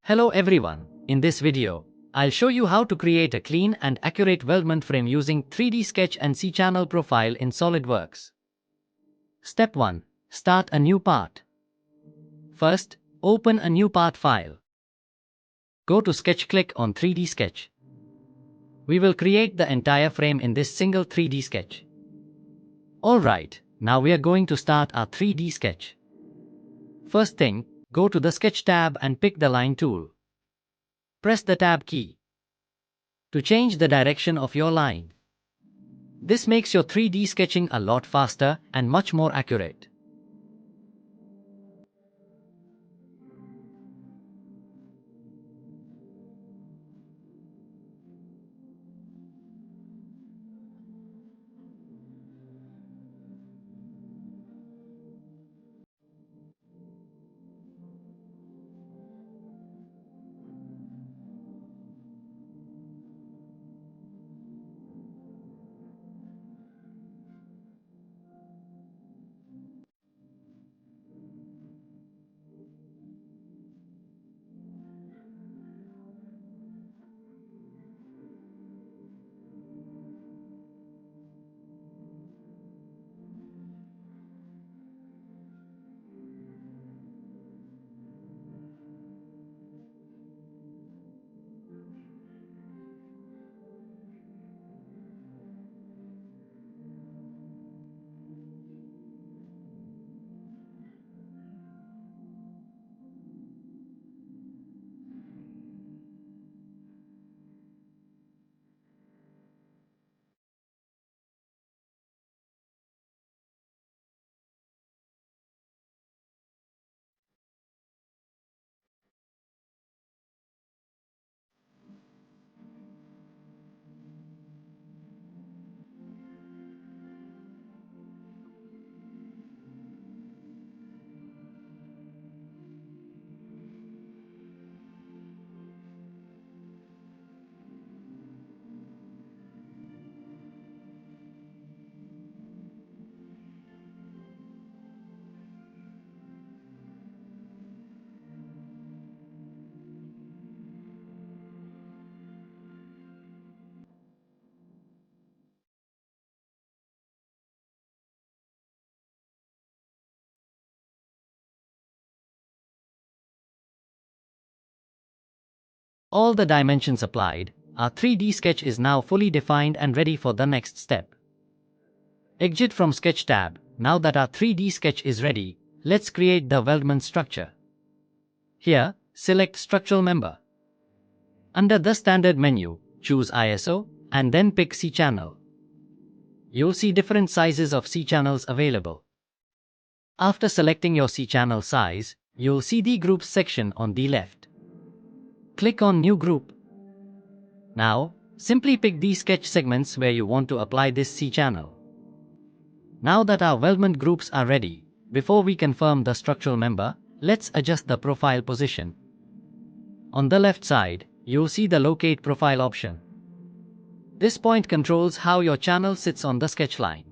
Hello everyone, in this video, I'll show you how to create a clean and accurate weldment frame using 3D sketch and C-channel profile in Solidworks. Step 1. Start a new part. First, open a new part file. Go to Sketch, click on 3D sketch. We will create the entire frame in this single 3D sketch. Alright, now we are going to start our 3D sketch. First thing, go to the Sketch tab and pick the Line tool. Press the Tab key to change the direction of your line. This makes your 3D sketching a lot faster and much more accurate. All the dimensions applied, our 3D sketch is now fully defined and ready for the next step. Exit from Sketch tab. Now that our 3D sketch is ready, let's create the weldment structure. Here, select Structural Member. Under the Standard menu, choose ISO, and then pick C-channel. You'll see different sizes of C-channels available. After selecting your C-channel size, you'll see the Groups section on the left. Click on New Group. Now, simply pick the sketch segments where you want to apply this C-channel. Now that our weldment groups are ready, before we confirm the structural member, let's adjust the profile position. On the left side, you'll see the Locate Profile option. This point controls how your channel sits on the sketch line.